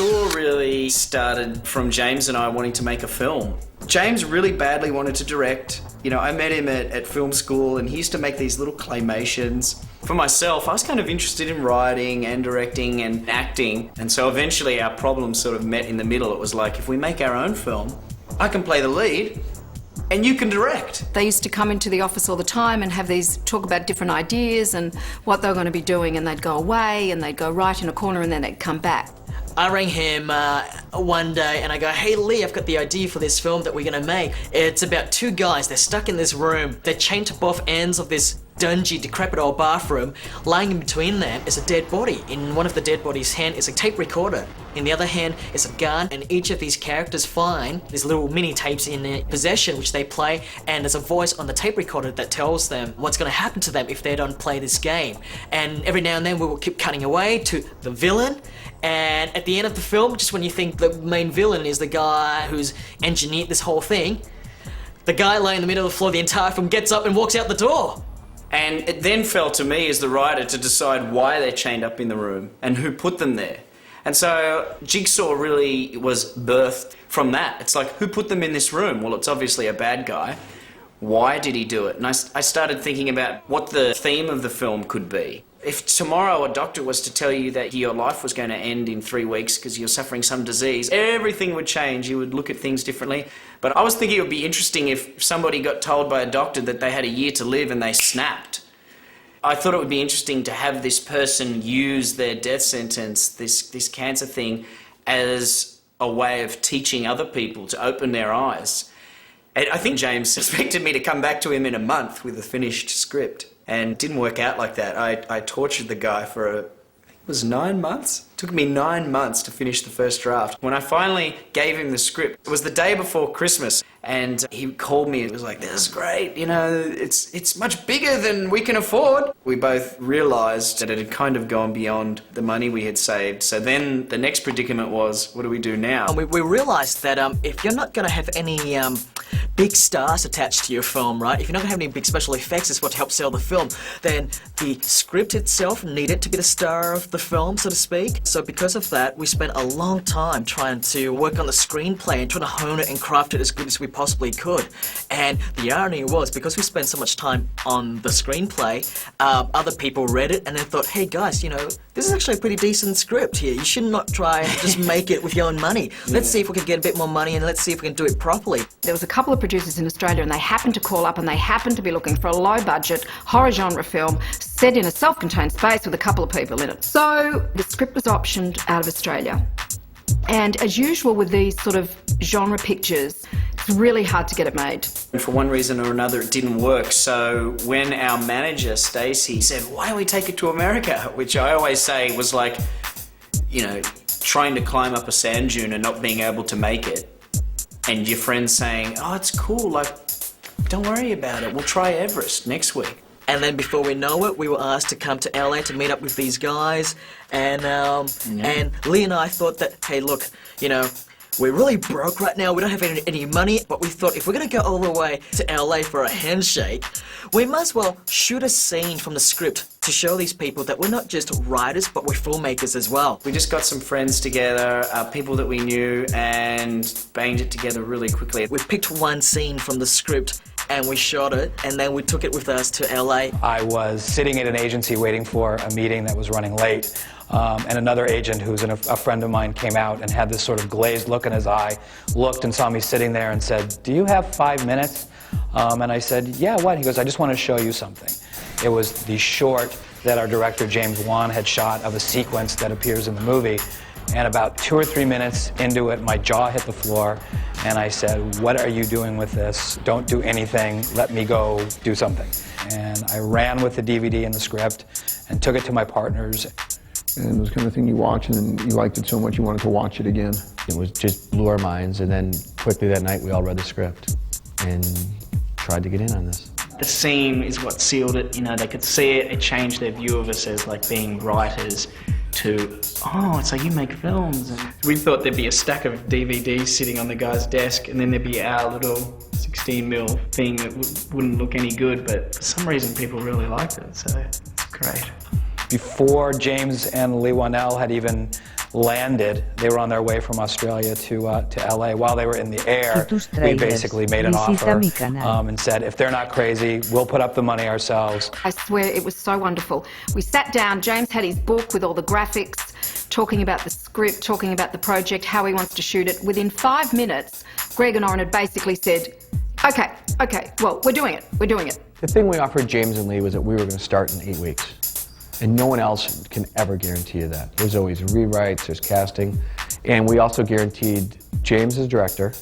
Jigsaw really started from James and I wanting to make a film. James really badly wanted to direct. You know, I met him at film school and he used to make these little claymations. For myself, I was kind of interested in writing and directing and acting. And so eventually our problems sort of met in the middle. It was like, if we make our own film, I can play the lead and you can direct. They used to come into the office all the time and have these talk about different ideas and what they were going to be doing, and they'd go away and they'd go right in a corner and then they'd come back. I rang him one day and I go, hey Lee, I've got the idea for this film that we're gonna make. It's about two guys, they're stuck in this room. They're chained to both ends of this dungy, decrepit old bathroom. Lying in between them is a dead body. In one of the dead bodies' hand is a tape recorder. In the other hand is a gun, and each of these characters find these little mini tapes in their possession which they play, and there's a voice on the tape recorder that tells them what's gonna happen to them if they don't play this game. And every now and then we will keep cutting away to the villain, and at the end of the film, just when you think the main villain is the guy who's engineered this whole thing, the guy laying in the middle of the floor the entire film gets up and walks out the door. And it then fell to me as the writer to decide why they're chained up in the room and who put them there. And so Jigsaw really was birthed from that. It's like, who put them in this room? Well, it's obviously a bad guy. Why did he do it? And I started thinking about what the theme of the film could be. If tomorrow a doctor was to tell you that your life was going to end in 3 weeks because you're suffering some disease, everything would change. You would look at things differently. But I was thinking it would be interesting if somebody got told by a doctor that they had a year to live and they snapped. I thought it would be interesting to have this person use their death sentence, this cancer thing, as a way of teaching other people to open their eyes. And I think James expected me to come back to him in a month with a finished script. And it didn't work out like that. I tortured the guy for, I think it was 9 months. It took me 9 months to finish the first draft. When I finally gave him the script, it was the day before Christmas, and he called me and was like, this is great, you know, it's much bigger than we can afford. We both realised that it had kind of gone beyond the money we had saved. So then the next predicament was, what do we do now? And we realised that if you're not going to have any big stars attached to your film, right? If you're not going to have any big special effects, is what helps sell the film, then the script itself needed to be the star of the film, so to speak. So because of that, we spent a long time trying to work on the screenplay and trying to hone it and craft it as good as we possibly could. And the irony was, because we spent so much time on the screenplay, other people read it and then thought, hey guys, you know, this is actually a pretty decent script here. You should not try and just make it with your own money. Let's see if we can get a bit more money and let's see if we can do it properly. There was a couple of producers in Australia and they happened to call up and they happened to be looking for a low-budget horror genre film set in a self-contained space with a couple of people in it. So the script was optioned out of Australia. And as usual with these sort of genre pictures, it's really hard to get it made. And for one reason or another, it didn't work. So when our manager, Stacey, said, why don't we take it to America? Which I always say was like, you know, trying to climb up a sand dune and not being able to make it. And your friends saying, oh, it's cool, like, don't worry about it. We'll try Everest next week. And then before we know it, we were asked to come to LA to meet up with these guys. And Lee and I thought that, hey, look, you know, we're really broke right now. We don't have any money. But we thought if we're going to go all the way to LA for a handshake, we might as well shoot a scene from the script to show these people that we're not just writers, but we're filmmakers as well. We just got some friends together, people that we knew, and banged it together really quickly. We picked one scene from the script and we shot it, and then we took it with us to LA. I was sitting at an agency waiting for a meeting that was running late, and another agent who's a friend of mine came out and had this sort of glazed look in his eye, looked and saw me sitting there and said, do you have 5 minutes? And I said, yeah, what? He goes, I just want to show you something. It was the short that our director James Wan had shot of a sequence that appears in the movie. And about 2 or 3 minutes into it, my jaw hit the floor, and I said, what are you doing with this? Don't do anything. Let me go do something. And I ran with the DVD and the script and took it to my partners. And it was the kind of thing you watch, and then you liked it so much you wanted to watch it again. It was just blew our minds, and then quickly that night we all read the script and tried to get in on this. The scene is what sealed it. You know, they could see it. It changed their view of us as like being writers to, oh, it's like you make films. And we thought there'd be a stack of DVDs sitting on the guy's desk, and then there'd be our little 16mm thing that wouldn't look any good, but for some reason people really liked it, so it's great. Before James and Lee Wanell had even landed, they were on their way from Australia to LA. While they were in the air, we basically made an offer and said, if they're not crazy, we'll put up the money ourselves. I swear it was so wonderful. We sat down, James had his book with all the graphics, talking about the script, talking about the project, how he wants to shoot it. Within 5 minutes, Greg and Oren had basically said, okay, well, we're doing it. The thing we offered James and Lee was that we were going to start in 8 weeks. And no one else can ever guarantee you that. There's always rewrites, there's casting. And we also guaranteed James as director,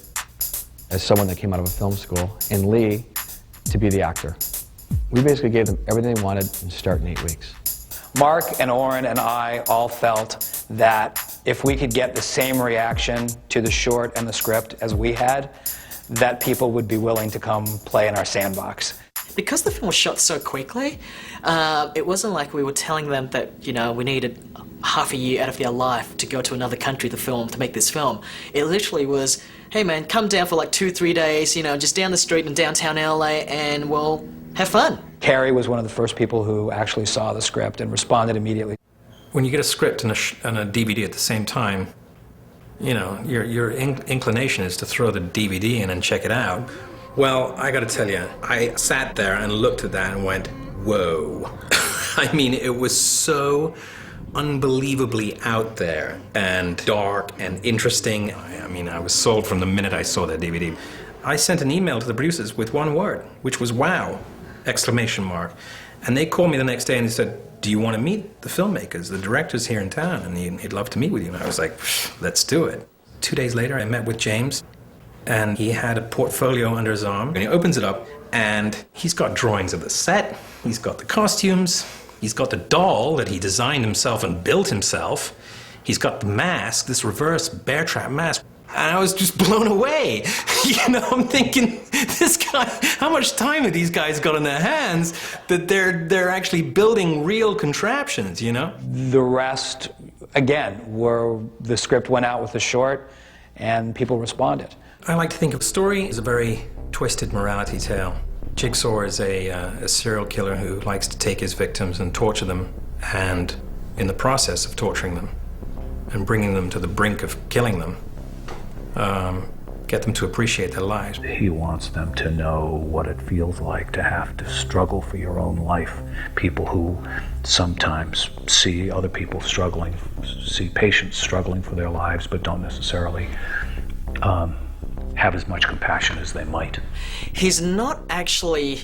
as someone that came out of a film school, and Lee to be the actor. We basically gave them everything they wanted and start in 8 weeks. Mark and Oren and I all felt that if we could get the same reaction to the short and the script as we had, that people would be willing to come play in our sandbox. Because the film was shot so quickly, it wasn't like we were telling them that, you know, we needed half a year out of their life to go to another country to make this film. It literally was, hey man, come down for like 2-3 days, you know, just down the street in downtown LA and we'll have fun. Carrie was one of the first people who actually saw the script and responded immediately. When you get a script and a DVD at the same time, you know, your inclination is to throw the DVD in and check it out. Well, I gotta tell you, I sat there and looked at that and went, whoa. I mean, it was so unbelievably out there and dark and interesting. I mean, I was sold from the minute I saw that DVD. I sent an email to the producers with one word, which was wow, exclamation mark. And they called me the next day and they said, do you want to meet the filmmakers? The director's here in town and he'd love to meet with you. And I was like, let's do it. 2 days later, I met with James. And he had a portfolio under his arm, and he opens it up, and he's got drawings of the set, he's got the costumes, he's got the doll that he designed himself and built himself, he's got the mask, this reverse bear trap mask, and I was just blown away. You know, I'm thinking, this guy, how much time have these guys got in their hands that they're actually building real contraptions, you know? The rest, again, were the script went out with the short, and people responded. I like to think of a story as a very twisted morality tale. Jigsaw is a serial killer who likes to take his victims and torture them, and in the process of torturing them and bringing them to the brink of killing them, get them to appreciate their lives. He wants them to know what it feels like to have to struggle for your own life. People who sometimes see other people struggling, see patients struggling for their lives, but don't necessarily have as much compassion as they might. He's not actually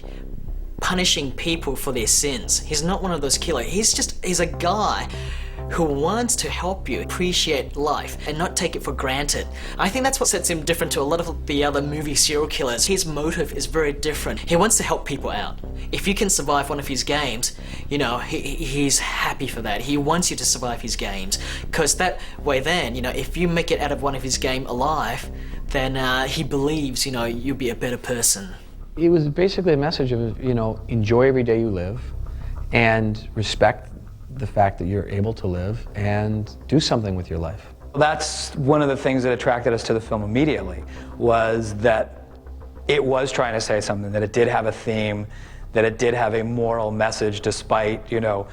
punishing people for their sins. He's not one of those killers. He's a guy who wants to help you appreciate life and not take it for granted. I think that's what sets him different to a lot of the other movie serial killers. His motive is very different. He wants to help people out. If you can survive one of his games, you know, he's happy for that. He wants you to survive his games, because that way then, you know, if you make it out of one of his game alive, then he believes, you know, you'll be a better person. It was basically a message of, you know, enjoy every day you live and respect the fact that you're able to live and do something with your life. That's one of the things that attracted us to the film immediately, was that it was trying to say something, that it did have a theme, that it did have a moral message despite, you know,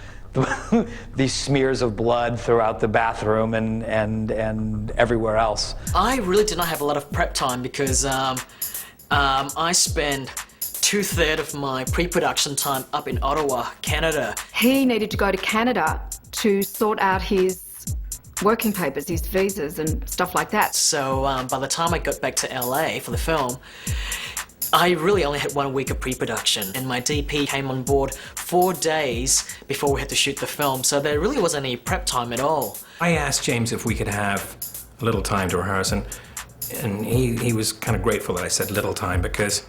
these smears of blood throughout the bathroom and everywhere else. I really did not have a lot of prep time because I spend 2/3 of my pre-production time up in Ottawa, Canada. He needed to go to Canada to sort out his working papers, his visas and stuff like that. So by the time I got back to LA for the film, I really only had 1 week of pre-production, and my DP came on board 4 days before we had to shoot the film, so there really wasn't any prep time at all. I asked James if we could have a little time to rehearse, and he was kind of grateful that I said little time, because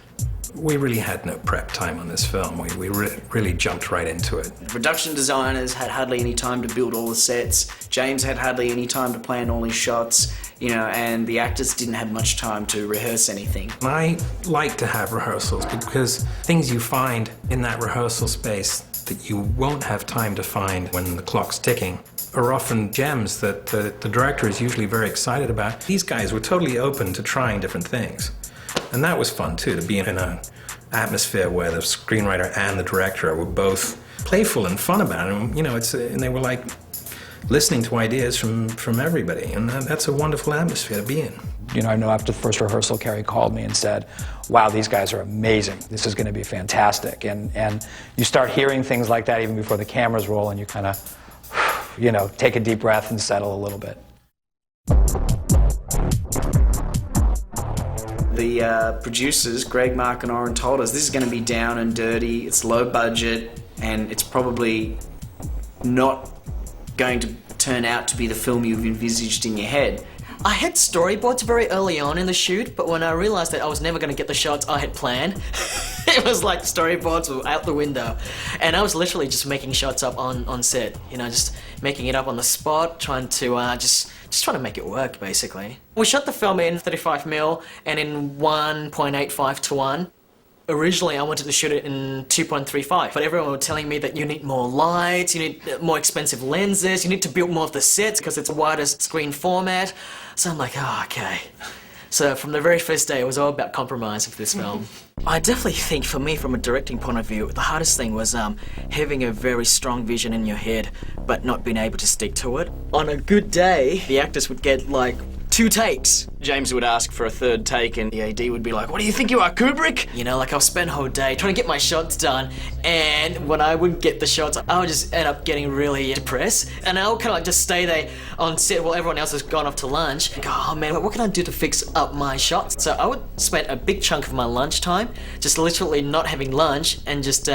we really had no prep time on this film. We really jumped right into it. Production designers had hardly any time to build all the sets. James had hardly any time to plan all his shots, you know, and the actors didn't have much time to rehearse anything. I like to have rehearsals because things you find in that rehearsal space that you won't have time to find when the clock's ticking are often gems that the director is usually very excited about. These guys were totally open to trying different things. And that was fun too, to be in an atmosphere where the screenwriter and the director were both playful and fun about it. And, you know, and they were like listening to ideas from everybody, and that's a wonderful atmosphere to be in. You know, I know after the first rehearsal, Carrie called me and said, wow, these guys are amazing. This is going to be fantastic. And you start hearing things like that even before the cameras roll, and you kind of, you know, take a deep breath and settle a little bit. The producers, Greg, Mark and Oren, told us this is going to be down and dirty, it's low budget, and it's probably not going to turn out to be the film you've envisaged in your head. I had storyboards very early on in the shoot, but when I realized that I was never going to get the shots I had planned, it was like the storyboards were out the window. And I was literally just making shots up on set, you know, just making it up on the spot, trying to just trying to make it work, basically. We shot the film in 35mm and in 1.85:1. Originally, I wanted to shoot it in 2.35, but everyone was telling me that you need more lights, you need more expensive lenses, you need to build more of the sets because it's a wider screen format. So I'm like, oh, okay. So from the very first day, it was all about compromise with this film. I definitely think, for me, from a directing point of view, the hardest thing was having a very strong vision in your head, but not being able to stick to it. On a good day, the actors would get like 2 takes. James would ask for a 3rd take and the AD would be like, what do you think you are, Kubrick? You know, like I'll spend a whole day trying to get my shots done, and when I would get the shots, I would just end up getting really depressed, and I would kind of like just stay there on set while everyone else has gone off to lunch. Like, oh man, what can I do to fix up my shots? So I would spend a big chunk of my lunchtime just literally not having lunch and just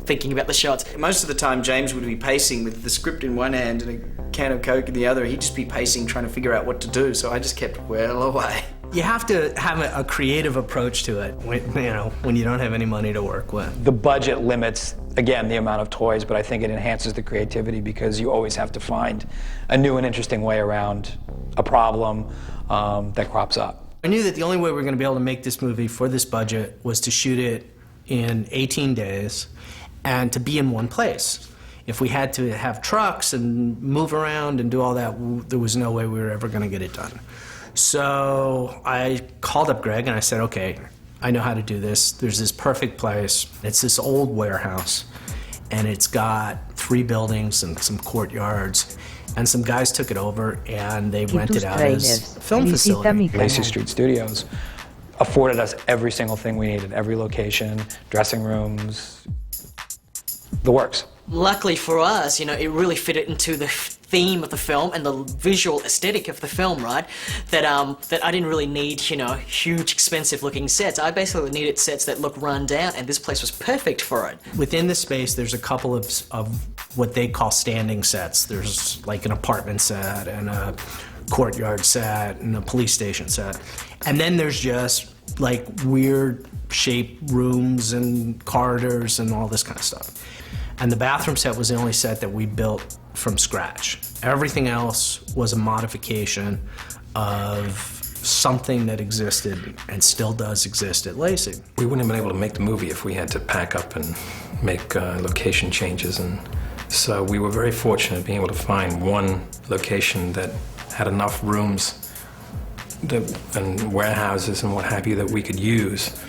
thinking about the shots. Most of the time, James would be pacing with the script in one hand and a can of Coke in the other. He'd just be pacing, trying to figure out what to do, so I just kept well away. You have to have a creative approach to it, when you don't have any money to work with. The budget limits, again, the amount of toys, but I think it enhances the creativity because you always have to find a new and interesting way around a problem that crops up. I knew that the only way we were going to be able to make this movie for this budget was to shoot it in 18 days and to be in one place. If we had to have trucks and move around and do all that, there was no way we were ever going to get it done. So I called up Greg and I said, okay, I know how to do this. There's this perfect place. It's this old warehouse, and it's got 3 buildings and some courtyards. And some guys took it over and they rented out as a film facility. Lacey Street Studios afforded us every single thing we needed, every location, dressing rooms, the works. Luckily for us, it really fitted into the theme of the film and the visual aesthetic of the film, right? That I didn't really need, huge, expensive-looking sets. I basically needed sets that look run down, and this place was perfect for it. Within the space, there's a couple of what they call standing sets. There's like an apartment set and a courtyard set and a police station set. And then there's just like weird shaped rooms and corridors and all this kind of stuff. And the bathroom set was the only set that we built from scratch. Everything else was a modification of something that existed and still does exist at Lacey. We wouldn't have been able to make the movie if we had to pack up and make location changes. And so we were very fortunate being able to find one location that had enough rooms and warehouses and what have you that we could use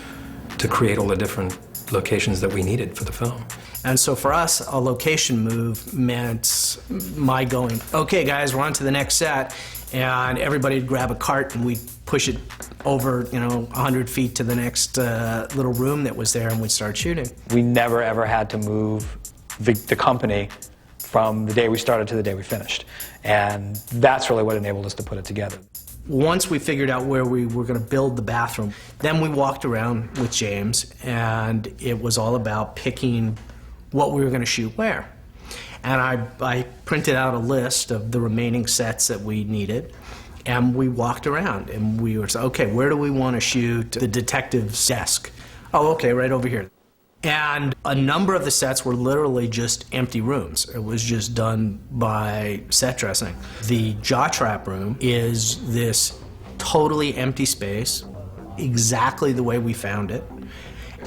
to create all the different locations that we needed for the film. And so for us, a location move meant my going, okay guys, we're on to the next set, and everybody would grab a cart and we'd push it over, 100 feet to the next little room that was there, and we'd start shooting. We never ever had to move the company from the day we started to the day we finished. And that's really what enabled us to put it together. Once we figured out where we were going to build the bathroom, then we walked around with James, and it was all about picking what we were going to shoot where. And I printed out a list of the remaining sets that we needed, and we walked around, and we were saying, okay, where do we want to shoot the detective's desk? Oh, okay, right over here. And a number of the sets were literally just empty rooms. It was just done by set dressing. The jaw trap room is this totally empty space, exactly the way we found it.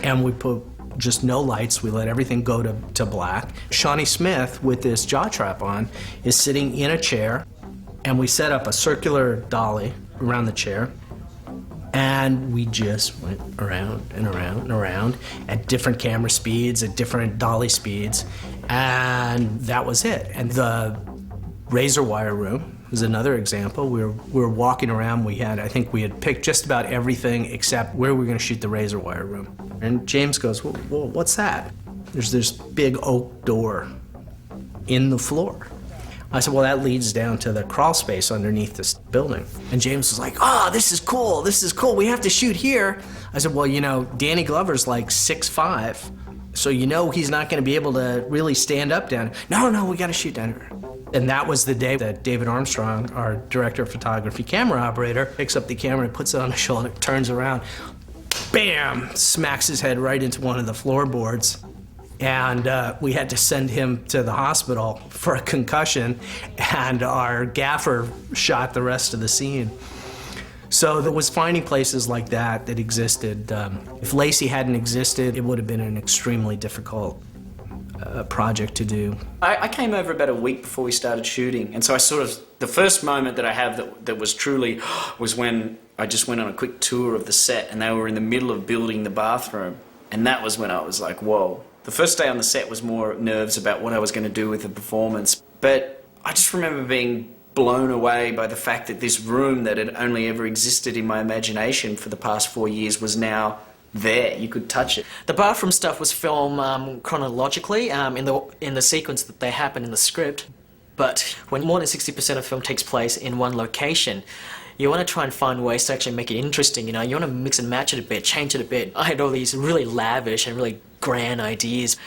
And we put just no lights. We let everything go to black. Shawnee Smith, with this jaw trap on, is sitting in a chair, and we set up a circular dolly around the chair. And we just went around and around and around at different camera speeds, at different dolly speeds, And that was it. And the razor wire room is another example. We were walking around. I think we had picked just about everything except where we were going to shoot the razor wire room. And James goes, well, what's that? There's this big oak door in the floor. I said, well, that leads down to the crawl space underneath this building. And James was like, oh, this is cool, we have to shoot here. I said, well, you know, Danny Glover's like 6'5", so you know he's not gonna be able to really stand up down. No, we gotta shoot down here. And that was the day that David Armstrong, our director of photography, camera operator, picks up the camera and puts it on his shoulder, turns around, bam, smacks his head right into one of the floorboards. And we had to send him to the hospital for a concussion, and our gaffer shot the rest of the scene. So there was finding places like that existed. If Lacey hadn't existed, it would have been an extremely difficult project to do. I came over about a week before we started shooting, and so the first moment that I have that was truly was when I just went on a quick tour of the set, and they were in the middle of building the bathroom, and that was when I was like, whoa. The first day on the set was more nerves about what I was going to do with the performance, but I just remember being blown away by the fact that this room that had only ever existed in my imagination for the past 4 years was now there. You could touch it. The bathroom stuff was filmed chronologically in the sequence that they happen in the script, but when more than 60% of film takes place in one location, you want to try and find ways to actually make it interesting, you know? You want to mix and match it a bit, change it a bit. I had all these really lavish and really grand ideas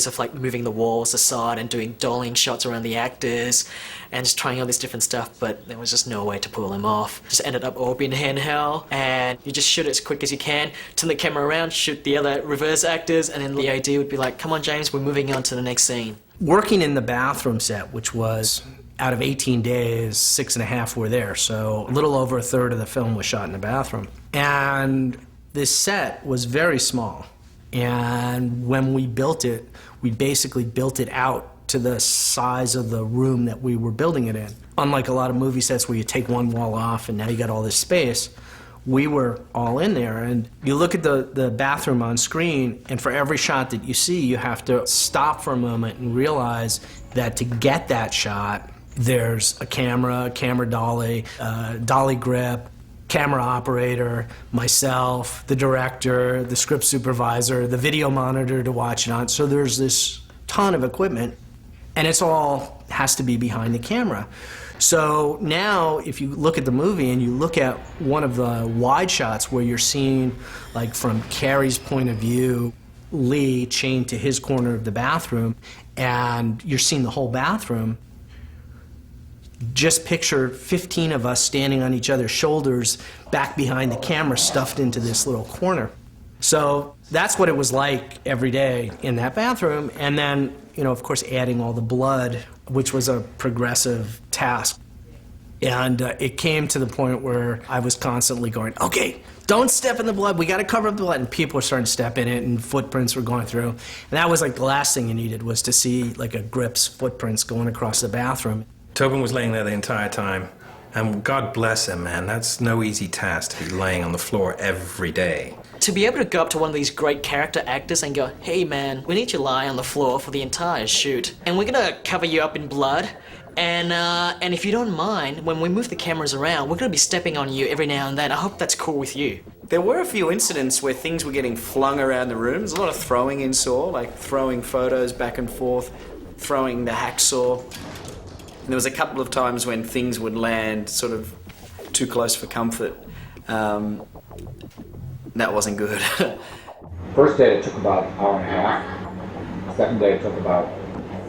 of like moving the walls aside and doing dollying shots around the actors and just trying all this different stuff, but there was just no way to pull them off. Just ended up all being handheld, and you just shoot it as quick as you can, turn the camera around, shoot the other reverse actors, and then the idea would be like, come on James, we're moving on to the next scene. Working in the bathroom set, which was out of 18 days, 6.5 were there, so a little over a third of the film was shot in the bathroom. And this set was very small. And when we built it, we basically built it out to the size of the room that we were building it in. Unlike a lot of movie sets where you take one wall off and now you got all this space, we were all in there. And you look at the bathroom on screen, and for every shot that you see, you have to stop for a moment and realize that to get that shot, there's a camera dolly, dolly grip, camera operator, myself, the director, the script supervisor, the video monitor to watch it on. So there's this ton of equipment, and it's all has to be behind the camera. So now if you look at the movie and you look at one of the wide shots where you're seeing, like from Carrie's point of view, Lee chained to his corner of the bathroom, and you're seeing the whole bathroom, just picture 15 of us standing on each other's shoulders, back behind the camera, stuffed into this little corner. So that's what it was like every day in that bathroom. And then, you know, of course, adding all the blood, which was a progressive task. And it came to the point where I was constantly going, okay, don't step in the blood, we gotta cover up the blood. And people were starting to step in it, and footprints were going through. And that was like the last thing you needed, was to see like a grip's footprints going across the bathroom. Tobin was laying there the entire time, and God bless him, man. That's no easy task to be laying on the floor every day. To be able to go up to one of these great character actors and go, hey man, we need you to lie on the floor for the entire shoot, and we're gonna cover you up in blood, and if you don't mind, when we move the cameras around, we're gonna be stepping on you every now and then. I hope that's cool with you. There were a few incidents where things were getting flung around the room. There's a lot of throwing in Saw, like throwing photos back and forth, throwing the hacksaw. And there was a couple of times when things would land sort of too close for comfort. That wasn't good. First day it took about an hour and a half. Second day it took about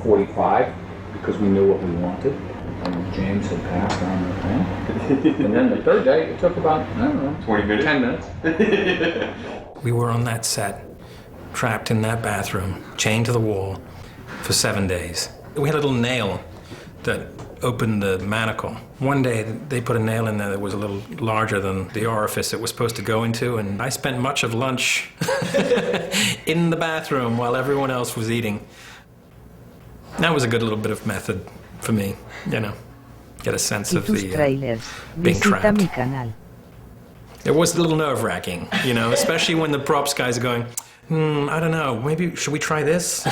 45 because we knew what we wanted. And James had passed on the thing. And then the third day it took about, I don't know, 20 minutes. 10 minutes. We were on that set, trapped in that bathroom, chained to the wall for 7 days. We had a little nail that opened the manacle. One day they put a nail in there that was a little larger than the orifice it was supposed to go into, and I spent much of lunch in the bathroom while everyone else was eating. That was a good little bit of method for me, you know, get a sense of the tráilers. being Visita trapped. mi canal. It was a little nerve-wracking, you know, especially when the props guys are going, I don't know, maybe should we try this?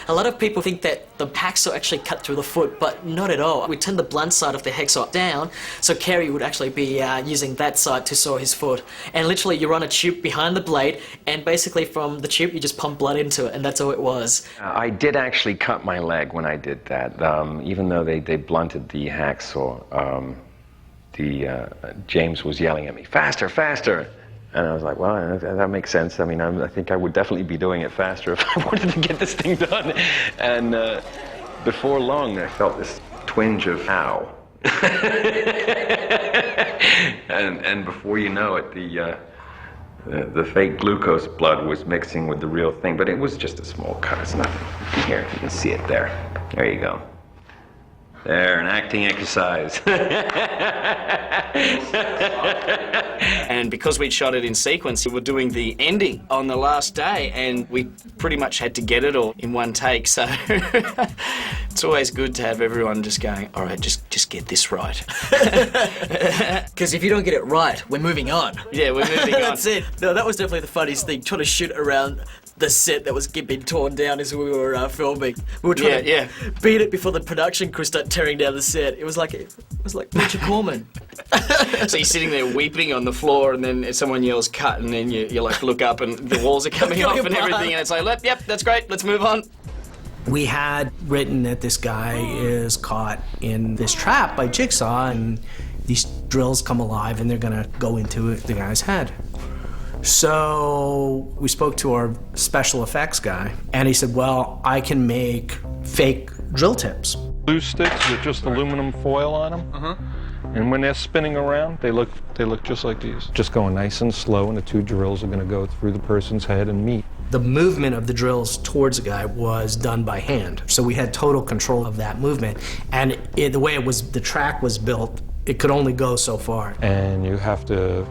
A lot of people think that the hacksaw actually cut through the foot, but not at all. We turned the blunt side of the hacksaw down, so Kerry would actually be using that side to saw his foot. And literally, you run a tube behind the blade, and basically from the tube, you just pump blood into it, and that's all it was. I did actually cut my leg when I did that, even though they blunted the hacksaw. James was yelling at me, faster, faster! And I was like, well, that makes sense. I mean, I think I would definitely be doing it faster if I wanted to get this thing done. And before long, I felt this twinge of ow. and before you know it, the fake glucose blood was mixing with the real thing. But it was just a small cut. It's nothing. Here, you can see it there. There you go. There, an acting exercise. And because we'd shot it in sequence, we were doing the ending on the last day, and we pretty much had to get it all in one take. So it's always good to have everyone just going, all right, just get this right. Because if you don't get it right, we're moving on. Yeah, we're moving on. That's it. No, that was definitely the funniest thing, trying to shoot around the set that was being torn down as we were filming. We were trying to beat it before the production crew started tearing down the set. It was like Richard Corman. So you're sitting there weeping on the floor, and then someone yells cut, and then you like look up and the walls are coming off and everything, and it's like, yep, that's great, let's move on. We had written that this guy is caught in this trap by Jigsaw, and these drills come alive and they're gonna go into the guy's head. So we spoke to our special effects guy, and he said, well, I can make fake drill tips. Glue sticks with just aluminum foil on them. And when they're spinning around, they look just like these. Just going nice and slow, and the two drills are going to go through the person's head and meet. The movement of the drills towards the guy was done by hand, so we had total control of that movement. And the way the track was built, it could only go so far. And you have to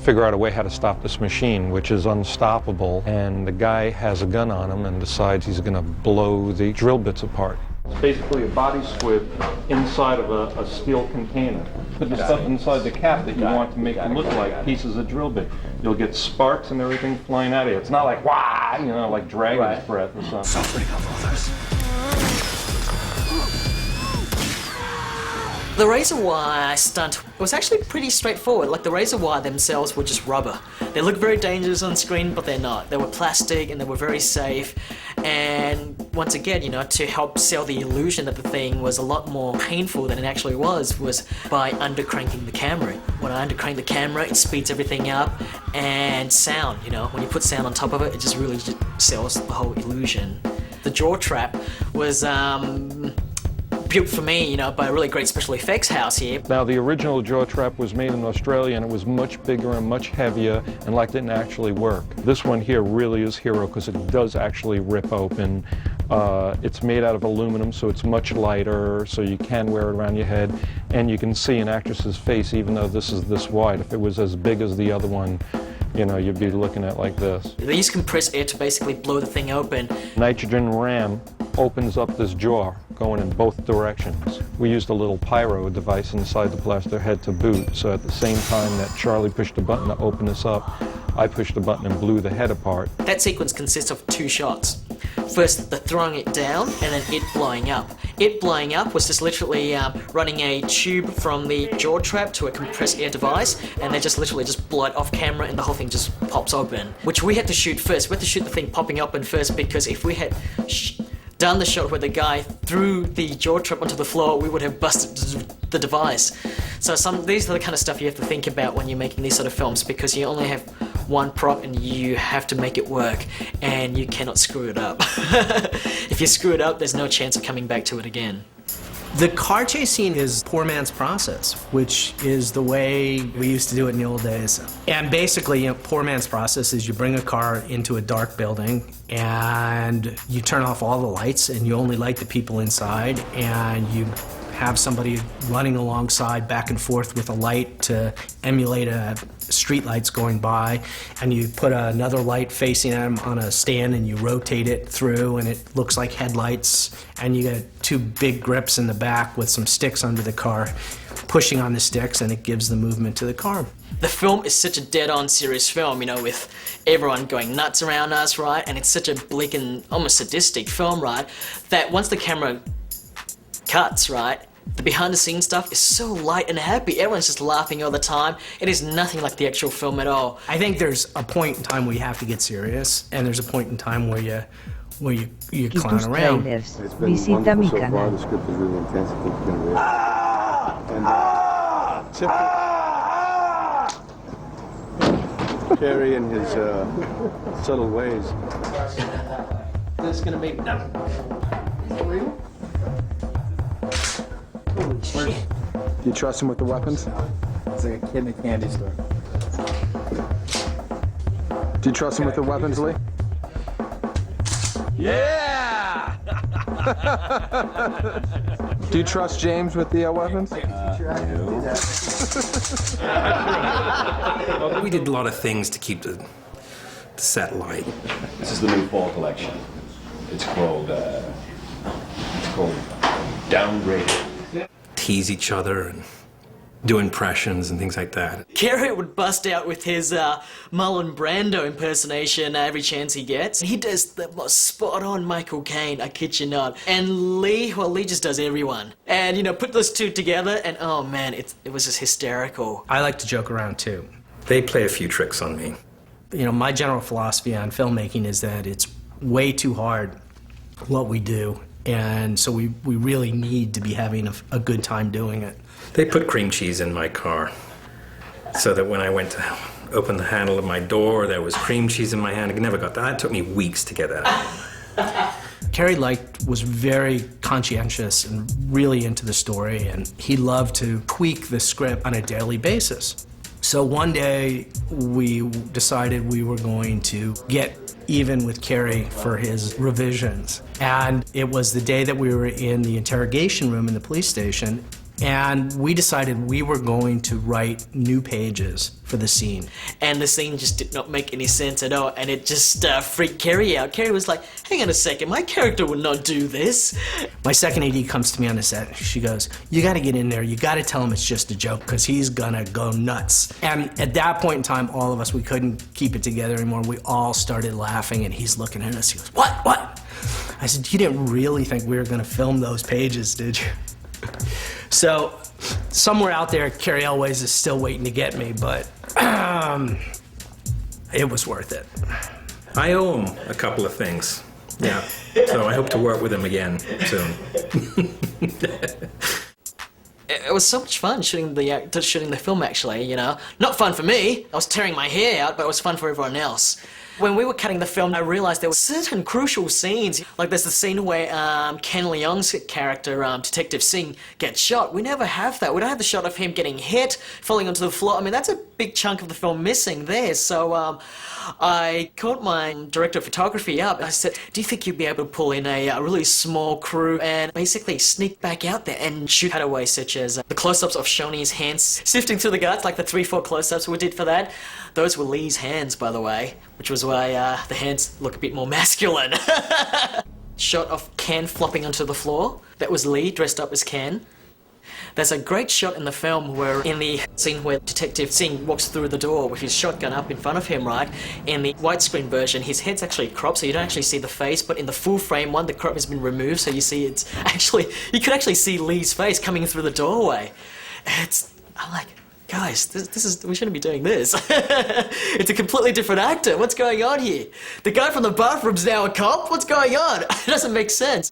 figure out a way how to stop this machine, which is unstoppable. And the guy has a gun on him and decides he's going to blow the drill bits apart. It's basically a body squib inside of a steel container. Put the stuff inside the cap that you want to make it look like pieces of drill bit. You'll get sparks and everything flying out of you. It's not like, wah, you know, like dragon's breath or something. Suffering of others. The razor wire stunt was actually pretty straightforward. Like, the razor wire themselves were just rubber. They look very dangerous on screen, but they're not. They were plastic and they were very safe. And once again, you know, to help sell the illusion that the thing was a lot more painful than it actually was by undercranking the camera. When I undercrank the camera, it speeds everything up. And sound, you know, when you put sound on top of it, it just really just sells the whole illusion. The jaw trap was built for me, you know, by a really great special effects house here. Now, the original jaw trap was made in Australia, and it was much bigger and much heavier, and like didn't actually work. This one here really is hero because it does actually rip open. It's made out of aluminum, so it's much lighter, so you can wear it around your head, and you can see an actress's face even though this is this wide. If it was as big as the other one, you know, you'd be looking at like this. They use compressed air to basically blow the thing open. Nitrogen ram opens up this jaw going in both directions. We used a little pyro device inside the blaster head to boot, so at the same time that Charlie pushed the button to open this up, I pushed the button and blew the head apart. That sequence consists of two shots. First, the throwing it down, and then it blowing up. It blowing up was just literally running a tube from the jaw trap to a compressed air device, and they just literally just blow it off camera, and the whole thing just pops open. Which we had to shoot first. We had to shoot the thing popping open first, because if we had done the shot where the guy threw the jaw trap onto the floor, we would have busted the device. So these are the kind of stuff you have to think about when you're making these sort of films, because you only have one prop and you have to make it work, and you cannot screw it up. If you screw it up, there's no chance of coming back to it again. The car chase scene is poor man's process, which is the way we used to do it in the old days. And basically, you know, poor man's process is you bring a car into a dark building and you turn off all the lights and you only light the people inside, and you have somebody running alongside back and forth with a light to emulate street lights going by, and you put another light facing them on a stand and you rotate it through and it looks like headlights, and you get two big grips in the back with some sticks under the car pushing on the sticks, and it gives the movement to the car. The film is such a dead-on serious film, you know, with everyone going nuts around us, right? And it's such a bleak and almost sadistic film, right? That once the camera cuts, right, the behind-the-scenes stuff is so light and happy. Everyone's just laughing all the time. It is nothing like the actual film at all. I think there's a point in time where you have to get serious, and there's a point in time where you clown around. It's been wonderful so far. The script is really intense. I think you're gonna read. Carrie and his subtle ways. This is gonna be Do you trust him with the weapons? It's like a kid in a candy store. Do you trust him with the weapons, Lee? Yeah! Do you trust James with the weapons? We did a lot of things to keep the set light. This is the new fall collection. It's called Downgraded. Tease each other and do impressions and things like that. Carey would bust out with his Marlon Brando impersonation every chance he gets. He does the most spot-on Michael Caine, I kid you not. And Lee, well, Lee just does everyone. And, you know, put those two together and, oh man, it was just hysterical. I like to joke around too. They play a few tricks on me. You know, my general philosophy on filmmaking is that it's way too hard what we do. And so we really need to be having a good time doing it. They put cream cheese in my car so that when I went to open the handle of my door, there was cream cheese in my hand. I never got that. It took me weeks to get that out. Carey was very conscientious and really into the story, and he loved to tweak the script on a daily basis. So one day we decided we were going to get even with Carey for his revisions. And it was the day that we were in the interrogation room in the police station, and we decided we were going to write new pages for the scene. And the scene just did not make any sense at all, and it just freaked Carey out. Carey was like, hang on a second, my character would not do this. My second AD comes to me on the set. She goes, you gotta get in there, you gotta tell him it's just a joke, because he's gonna go nuts. And at that point in time, all of us, we couldn't keep it together anymore. We all started laughing, and he's looking at us, he goes, what? I said, you didn't really think we were gonna film those pages, did you? So, somewhere out there, Carey Elways is still waiting to get me, but it was worth it. I owe him a couple of things. Yeah. So I hope to work with him again soon. It was so much fun shooting the film, actually, you know. Not fun for me. I was tearing my hair out, but it was fun for everyone else. When we were cutting the film, I realized there were certain crucial scenes. Like there's the scene where Ken Leong's character, Detective Singh, gets shot. We never have that. We don't have the shot of him getting hit, falling onto the floor. I mean, that's a big chunk of the film missing there. So I called my director of photography up. I said, do you think you'd be able to pull in a really small crew and basically sneak back out there and shoot cutaways such as the close-ups of Shoney's hands sifting through the guts, like the 3-4 close-ups we did for that? Those were Lee's hands, by the way, which was why the hands look a bit more masculine. Shot of Ken flopping onto the floor. That was Lee dressed up as Ken. There's a great shot in the film where, in the scene where Detective Singh walks through the door with his shotgun up in front of him, right? In the widescreen version, his head's actually cropped, so you don't actually see the face, but in the full frame one, the crop has been removed, so you see it's actually, you could actually see Lee's face coming through the doorway. I'm like, guys, this is, we shouldn't be doing this. It's a completely different actor. What's going on here? The guy from the bathroom's now a cop? What's going on? It doesn't make sense.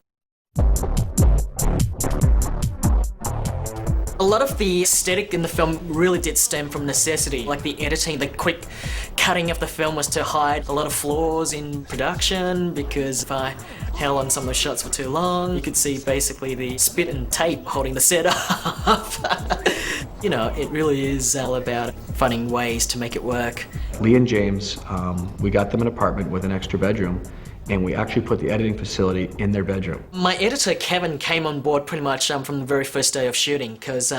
A lot of the aesthetic in the film really did stem from necessity. Like the editing, the quick cutting of the film was to hide a lot of flaws in production, because if I held on some of the shots for too long, you could see basically the spit and tape holding the set up. You know, it really is all about finding ways to make it work. Lee and James, we got them an apartment with an extra bedroom, and we actually put the editing facility in their bedroom. My editor, Kevin, came on board pretty much from the very first day of shooting, because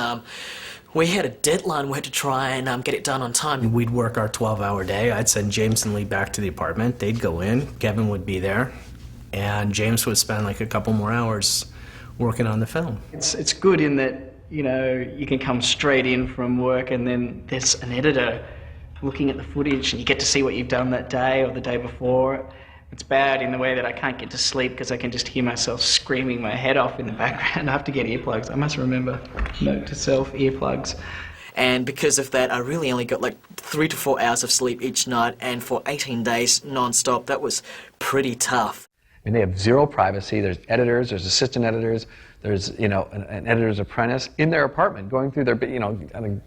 we had a deadline. We had to try and get it done on time. We'd work our 12-hour day. I'd send James and Lee back to the apartment. They'd go in, Kevin would be there, and James would spend like a couple more hours working on the film. It's good in that, you know, you can come straight in from work and then there's an editor looking at the footage and you get to see what you've done that day or the day before. It's bad in the way that I can't get to sleep because I can just hear myself screaming my head off in the background. I have to get earplugs. I must remember, note to self, earplugs. And because of that, I really only got like 3 to 4 hours of sleep each night, and for 18 days non-stop, that was pretty tough. I mean, they have zero privacy. There's editors, there's assistant editors, there's, you know, an editor's apprentice in their apartment going through their, doing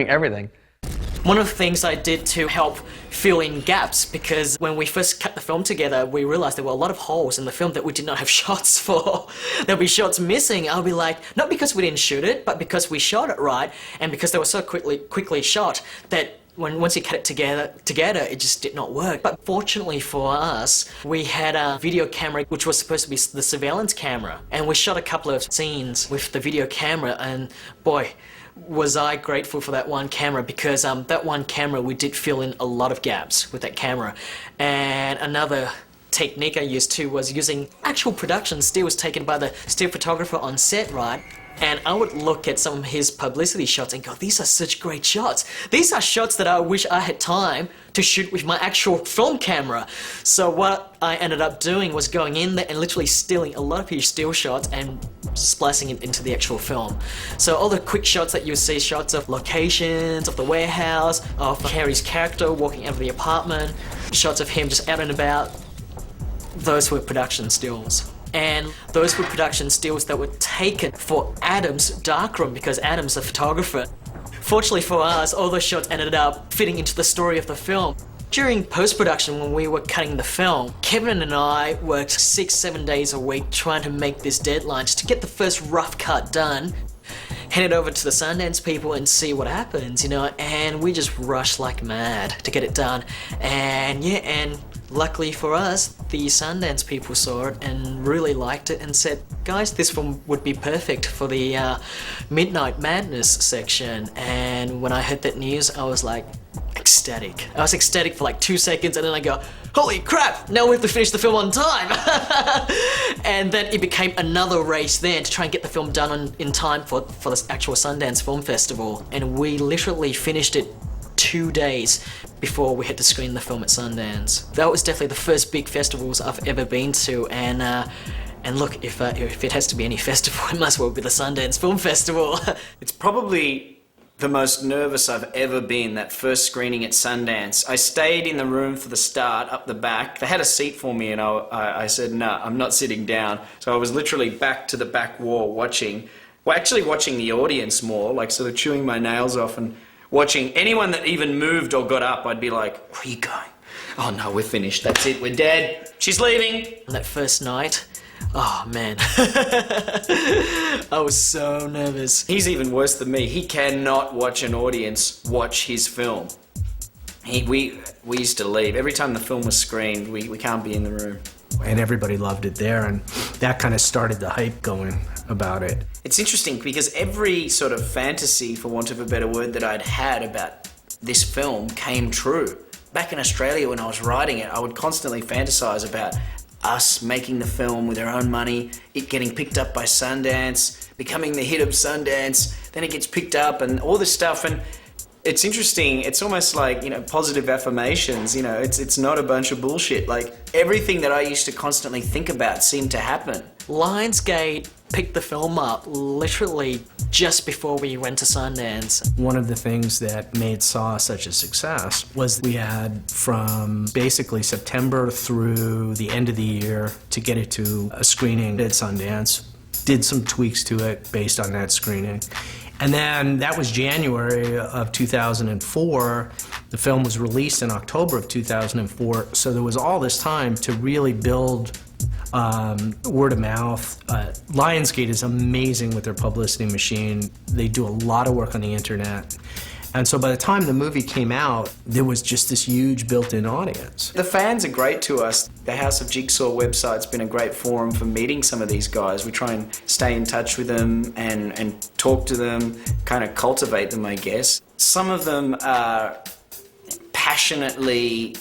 everything. One of the things I did to help fill in gaps, because when we first cut the film together, we realized there were a lot of holes in the film that we did not have shots for. There'll be shots missing. I'll be like, not because we didn't shoot it, but because we shot it right, and because they were so quickly shot that once you cut it together, it just did not work. But fortunately for us, we had a video camera which was supposed to be the surveillance camera, and we shot a couple of scenes with the video camera, and boy, was I grateful for that one camera, because that one camera, we did fill in a lot of gaps with that camera. And another technique I used too was using actual production stills taken by the still photographer on set, right? And I would look at some of his publicity shots and go, these are such great shots. These are shots that I wish I had time to shoot with my actual film camera. So what I ended up doing was going in there and literally stealing a lot of his still shots and splicing it into the actual film. So all the quick shots that you see, shots of locations, of the warehouse, of Carrie's character walking out of the apartment, shots of him just out and about, those were production stills. And those were production stills that were taken for Adam's darkroom, because Adam's a photographer. Fortunately for us, all those shots ended up fitting into the story of the film. During post-production, when we were cutting the film, Kevin and I worked 6-7 days a week trying to make this deadline, just to get the first rough cut done, hand it over to the Sundance people and see what happens, you know, and we just rushed like mad to get it done. And yeah, and luckily for us, the Sundance people saw it and really liked it and said, guys, this film would be perfect for the Midnight Madness section. And when I heard that news, I was like, ecstatic. I was ecstatic for like 2 seconds, and then I go, holy crap, now we have to finish the film on time. And then it became another race then to try and get the film done in time for this actual Sundance Film Festival. And we literally finished it 2 days before we had to screen the film at Sundance. That was definitely the first big festivals I've ever been to, and look, if it has to be any festival, it must well be the Sundance Film Festival. It's probably the most nervous I've ever been, that first screening at Sundance. I stayed in the room for the start, up the back. They had a seat for me, and I said, no, I'm not sitting down. So I was literally back to the back wall watching the audience more, like sort of chewing my nails off and watching anyone that even moved or got up. I'd be like, where are you going? Oh no, we're finished, that's it, we're dead, she's leaving. On that first night, oh man, I was so nervous. He's even worse than me. He cannot watch an audience watch his film. We used to leave. Every time the film was screened, we can't be in the room. And everybody loved it there, and that kind of started the hype going about it. It's interesting because every sort of fantasy, for want of a better word, that I'd had about this film came true. Back in Australia when I was writing it, I would constantly fantasize about us making the film with our own money, it getting picked up by Sundance, becoming the hit of Sundance, then it gets picked up and all this stuff. And it's interesting, it's almost like, you know, positive affirmations, you know, it's not a bunch of bullshit. Like, everything that I used to constantly think about seemed to happen. Lionsgate picked the film up literally just before we went to Sundance. One of the things that made Saw such a success was we had from basically September through the end of the year to get it to a screening at Sundance, did some tweaks to it based on that screening. And then that was January of 2004. The film was released in October of 2004, so there was all this time to really build word of mouth. Lionsgate is amazing with their publicity machine. They do a lot of work on the internet. And so by the time the movie came out, there was just this huge built-in audience. The fans are great to us. The House of Jigsaw website's been a great forum for meeting some of these guys. We try and stay in touch with them and talk to them, kind of cultivate them, I guess. Some of them are passionately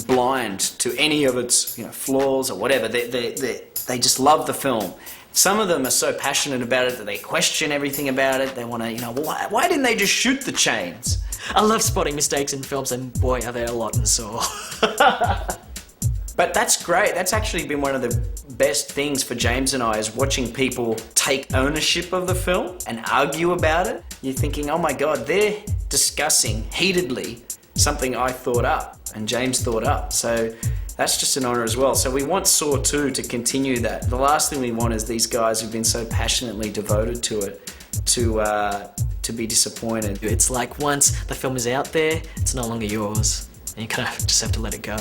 blind to any of its flaws or whatever. They just love the film. Some of them are so passionate about it that they question everything about it. They want to, why didn't they just shoot the chains? I love spotting mistakes in films, and boy, are there a lot in Saw. But that's great. That's actually been one of the best things for James and I, is watching people take ownership of the film and argue about it. You're thinking, oh my God, they're discussing heatedly something I thought up and James thought up. So that's just an honour as well. So we want Saw 2 to continue that. The last thing we want is these guys who've been so passionately devoted to it to be disappointed. It's like once the film is out there, it's no longer yours, and you kind of just have to let it go.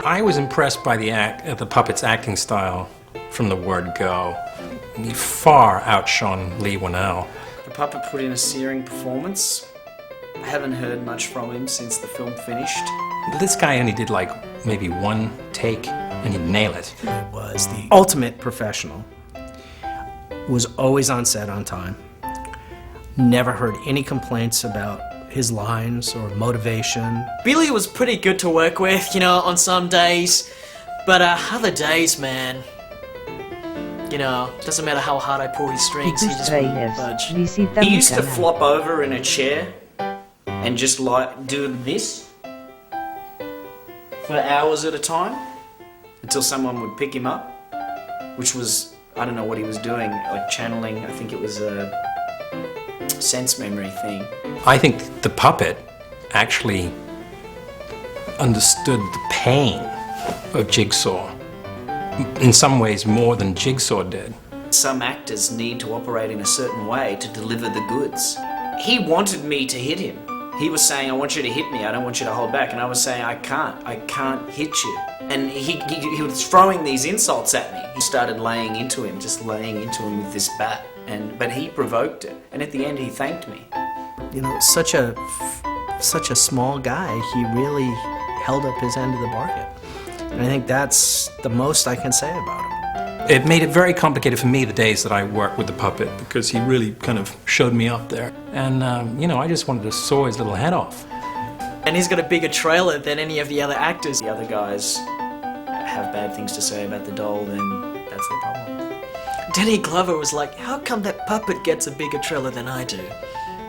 I was impressed by the puppet's acting style from the word go. He far outshone Lee Winnell. The puppet put in a searing performance. I haven't heard much from him since the film finished. This guy only did like maybe one take and he'd nail it. He was the ultimate professional. Was always on set on time. Never heard any complaints about his lines or motivation. Billy was pretty good to work with, on some days, but other days, man, doesn't matter how hard I pull his strings, he just wouldn't budge. He used to flop over in a chair and just do this for hours at a time until someone would pick him up, which was, I don't know what he was doing, like channeling, I think it was a sense memory thing. I think the puppet actually understood the pain of Jigsaw, in some ways more than Jigsaw did. Some actors need to operate in a certain way to deliver the goods. He wanted me to hit him. He was saying, I want you to hit me, I don't want you to hold back. And I was saying, I can't hit you. And he was throwing these insults at me. He started laying into him with this bat. But he provoked it. And at the end, he thanked me. Such a small guy, he really held up his end of the bargain. And I think that's the most I can say about him. It made it very complicated for me the days that I worked with the puppet, because he really kind of showed me up there. And, I just wanted to saw his little head off. And he's got a bigger trailer than any of the other actors. The other guys have bad things to say about the doll, then that's their problem. Danny Glover was like, how come that puppet gets a bigger trailer than I do?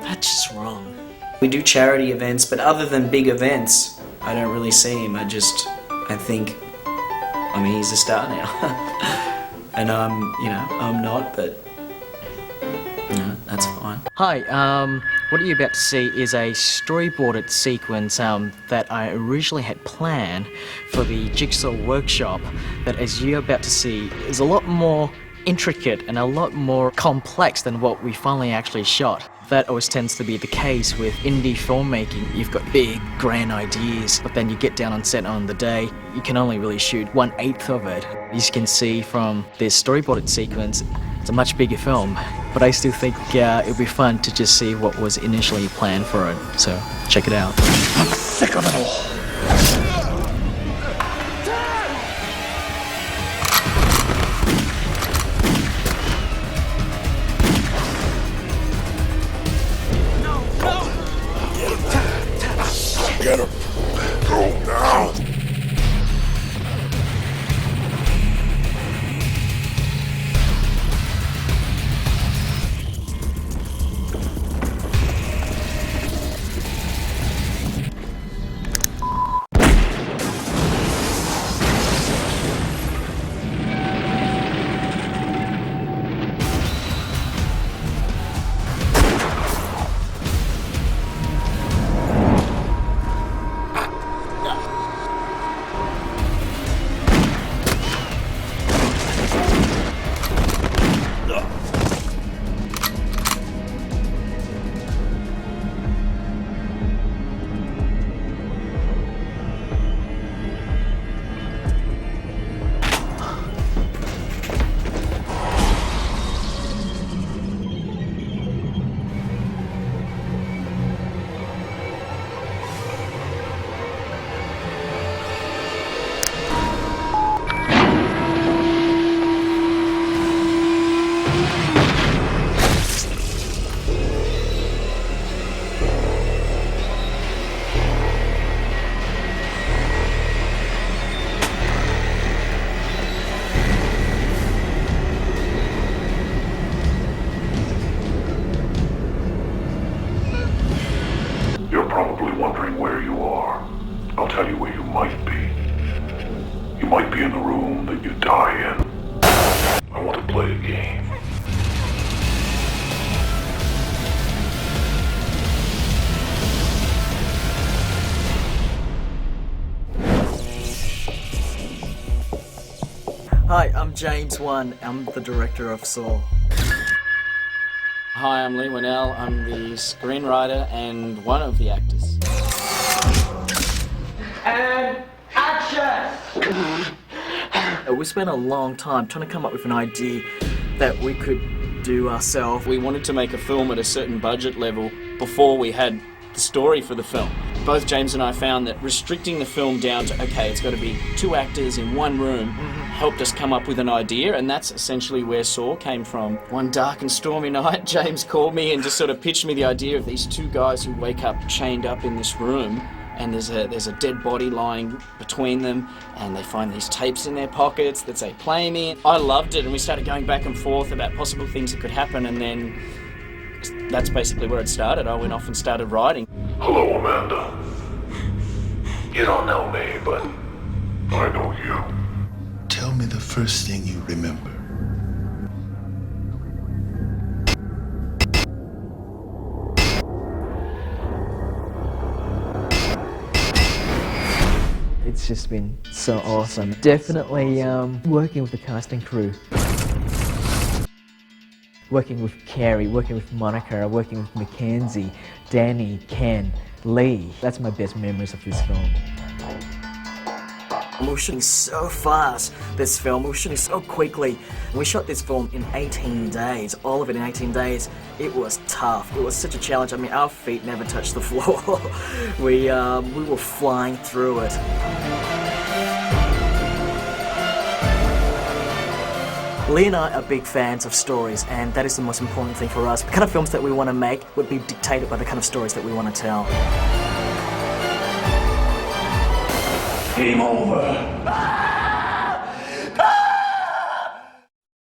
That's just wrong. We do charity events, but other than big events, I don't really see him. I think, he's a star now. And I'm not, but, that's fine. Hi, what you're about to see is a storyboarded sequence that I originally had planned for the Jigsaw workshop, that as you're about to see is a lot more intricate and a lot more complex than what we finally actually shot. That always tends to be the case with indie filmmaking. You've got big, grand ideas, but then you get down on set on the day, you can only really shoot 1/8 of it. As you can see from this storyboarded sequence, it's a much bigger film, but I still think it would be fun to just see what was initially planned for it. So, check it out. I'm sick of it all. Get him. Go now. you die in. I want to play a game. Hi, I'm James Wan. I'm the director of Saw. Hi, I'm Lee Winnell. I'm the screenwriter and one of the actors. And action! We spent a long time trying to come up with an idea that we could do ourselves. We wanted to make a film at a certain budget level before we had the story for the film. Both James and I found that restricting the film down to, okay, it's got to be 2 actors in one room, helped us come up with an idea, and that's essentially where Saw came from. One dark and stormy night, James called me and just sort of pitched me the idea of these 2 guys who wake up chained up in this room, and there's a dead body lying between them, and they find these tapes in their pockets that say "play me." I loved it, and we started going back and forth about possible things that could happen, and then that's basically where it started. I went off and started writing. Hello, Amanda. You don't know me, but I know you. Tell me the first thing you remember. It's just been so awesome. Definitely working with the casting crew. Working with Carrie, working with Monica, working with Mackenzie, Danny, Ken, Lee. That's my best memories of this film. We were shooting so fast, this film. We were shooting so quickly. We shot this film in 18 days, all of it in 18 days. It was tough. It was such a challenge. I mean, our feet never touched the floor. We were flying through it. Lee and I are big fans of stories, and that is the most important thing for us. The kind of films that we want to make would be dictated by the kind of stories that we want to tell. Game over.